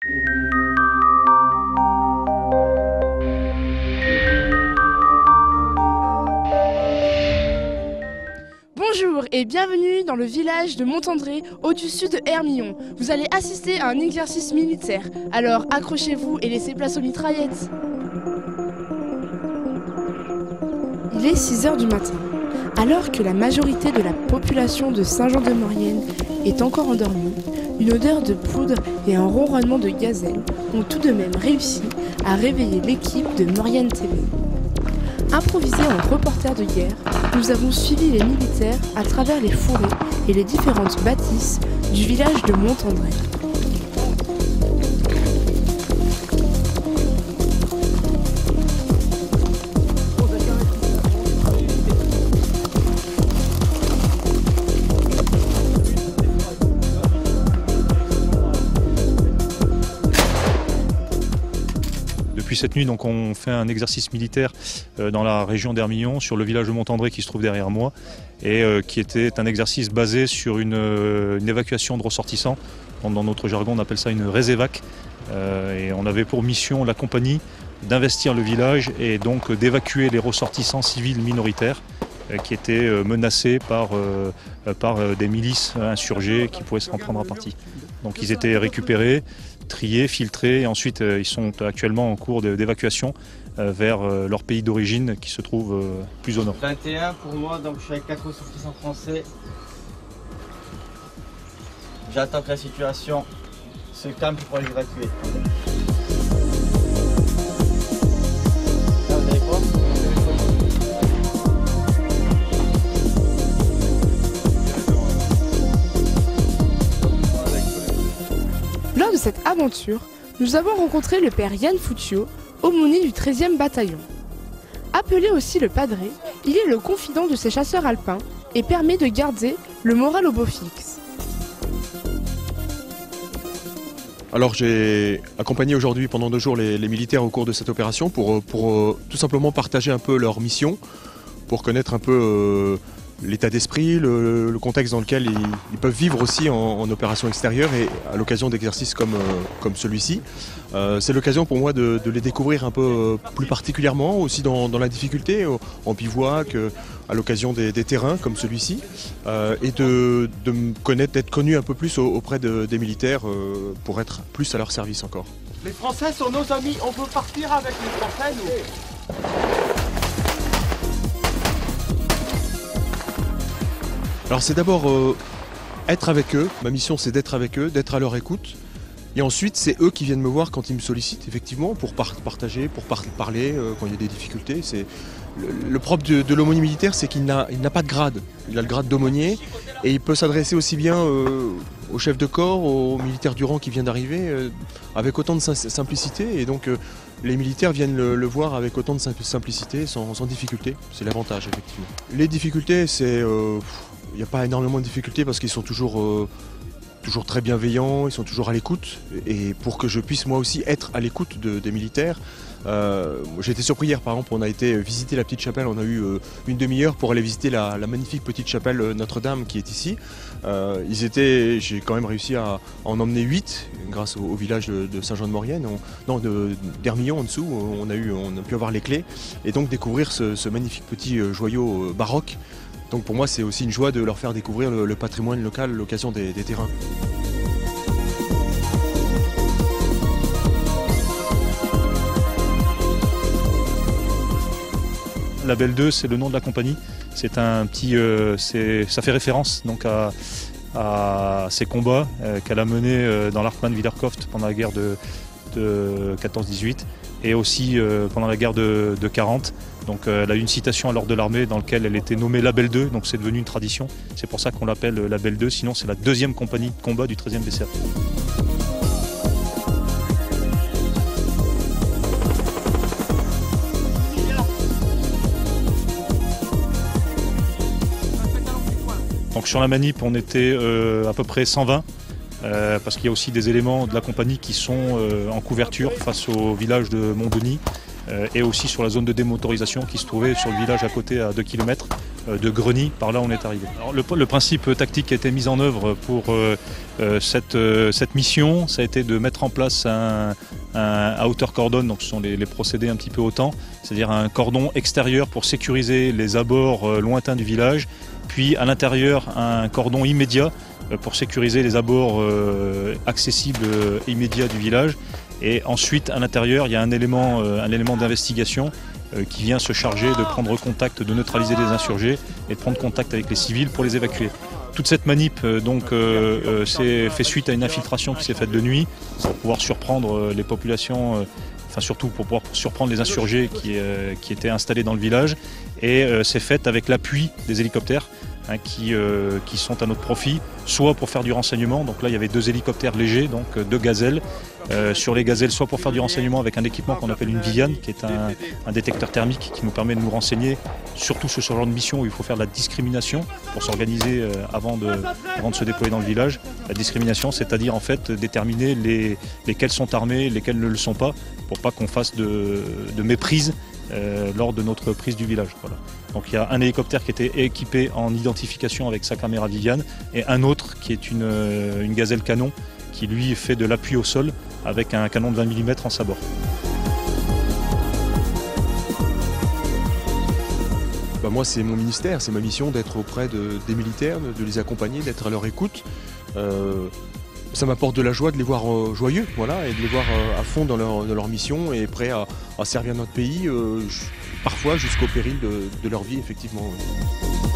Bonjour et bienvenue dans le village de Montandré, au-dessus de Hermillon. Vous allez assister à un exercice militaire, alors accrochez-vous et laissez place aux mitraillettes. Il est 6 h du matin. Alors que la majorité de la population de Saint-Jean-de-Maurienne est encore endormie, une odeur de poudre et un ronronnement de gazelle ont tout de même réussi à réveiller l'équipe de Maurienne TV. Improvisés en reporters de guerre, nous avons suivi les militaires à travers les fourrés et les différentes bâtisses du village de Montandré. Depuis cette nuit, donc, on fait un exercice militaire dans la région d'Hermillon, sur le village de Montandré qui se trouve derrière moi, et qui était un exercice basé sur une évacuation de ressortissants. Dans notre jargon, on appelle ça une résévac. Et on avait pour mission, la compagnie, d'investir le village et donc d'évacuer les ressortissants civils minoritaires qui étaient menacés par des milices insurgées qui pouvaient s'en prendre à partie. Donc ils étaient récupérés, triés, filtrés, et ensuite ils sont actuellement en cours d'évacuation vers leur pays d'origine qui se trouve plus au nord. 21 pour moi, donc je suis avec 4 ressortissants français. J'attends que la situation se calme pour les évacuer. Là, vous avez quoi ? Lors de cette aventure, nous avons rencontré le père Yann Fuccio, aumônier du 13e bataillon. Appelé aussi le padré, il est le confident de ces chasseurs alpins et permet de garder le moral au beau fixe. Alors j'ai accompagné aujourd'hui pendant 2 jours les militaires au cours de cette opération pour tout simplement partager un peu leur mission, pour connaître un peu l'état d'esprit, le contexte dans lequel ils peuvent vivre aussi en opération extérieure et à l'occasion d'exercices comme celui-ci. C'est l'occasion pour moi de les découvrir un peu plus particulièrement, aussi dans la difficulté, en bivouac, à l'occasion des terrains comme celui-ci, et de me connaître, d'être connu un peu plus auprès des militaires pour être plus à leur service encore. Les Français sont nos amis, on peut partir avec les Français, nous. Alors c'est d'abord être avec eux, ma mission c'est d'être avec eux, d'être à leur écoute. Et ensuite c'est eux qui viennent me voir quand ils me sollicitent effectivement pour partager, pour parler quand il y a des difficultés. C'est le propre de l'aumônier militaire, c'est qu'il n'a pas de grade. Il a le grade d'aumônier et il peut s'adresser aussi bien au chef de corps, aux militaires du rang qui vient d'arriver avec autant de simplicité. Et donc les militaires viennent le voir avec autant de simplicité, sans difficulté. C'est l'avantage effectivement. Les difficultés, c'est... il n'y a pas énormément de difficultés parce qu'ils sont toujours très bienveillants, ils sont toujours à l'écoute. Et pour que je puisse moi aussi être à l'écoute des militaires, j'ai été surpris hier par exemple, on a été visiter la petite chapelle, on a eu une demi-heure pour aller visiter la magnifique petite chapelle Notre-Dame qui est ici. J'ai quand même réussi à en emmener 8 grâce au village de Saint-Jean-de-Maurienne, d'Hermillon en dessous, on a pu avoir les clés et donc découvrir ce magnifique petit joyau baroque. Donc pour moi c'est aussi une joie de leur faire découvrir le patrimoine local à l'occasion des terrains. Label 2, c'est le nom de la compagnie. C'est un petit, ça fait référence donc à ces combats qu'elle a menés dans l'Arkman Wiederkoft pendant la guerre de 14-18 et aussi pendant la guerre de 40. Donc elle a eu une citation à l'ordre de l'armée dans laquelle elle était nommée Label 2, donc c'est devenu une tradition. C'est pour ça qu'on l'appelle Label 2, sinon c'est la 2e compagnie de combat du 13e BCA. Donc sur la manip, on était à peu près 120, parce qu'il y a aussi des éléments de la compagnie qui sont en couverture face au village de Montdenis, et aussi sur la zone de démotorisation qui se trouvait sur le village à côté à 2 km. de Greny. Par là, on est arrivé. Alors, le principe tactique qui a été mis en œuvre pour cette mission, ça a été de mettre en place un outer cordon, donc ce sont les procédés un petit peu autant, c'est-à-dire un cordon extérieur pour sécuriser les abords lointains du village, puis à l'intérieur un cordon immédiat pour sécuriser les abords accessibles et immédiats du village. Et ensuite, à l'intérieur, il y a un élément d'investigation qui vient se charger de prendre contact, de neutraliser les insurgés et de prendre contact avec les civils pour les évacuer. Toute cette manip s'est fait suite à une infiltration qui s'est faite de nuit pour pouvoir surprendre les populations, surtout pour pouvoir surprendre les insurgés qui étaient installés dans le village. Et c'est fait avec l'appui des hélicoptères qui sont à notre profit, soit pour faire du renseignement. Donc là, il y avait 2 hélicoptères légers, donc 2 gazelles. Sur les gazelles, soit pour faire du renseignement avec un équipement qu'on appelle une Viviane, qui est un détecteur thermique qui nous permet de nous renseigner, surtout sur ce genre de mission où il faut faire de la discrimination pour s'organiser avant de se déployer dans le village. La discrimination, c'est-à-dire en fait déterminer lesquels sont armés, lesquels ne le sont pas, pour pas qu'on fasse de méprise lors de notre prise du village. Voilà. Donc il y a un hélicoptère qui était équipé en identification avec sa caméra Viviane et un autre qui est une gazelle canon qui lui fait de l'appui au sol avec un canon de 20 mm en sabord. Moi, c'est mon ministère, c'est ma mission d'être auprès des militaires, de les accompagner, d'être à leur écoute. Ça m'apporte de la joie de les voir joyeux, voilà, et de les voir à fond dans leur mission et prêts à servir notre pays, parfois jusqu'au péril de leur vie, effectivement. Ouais.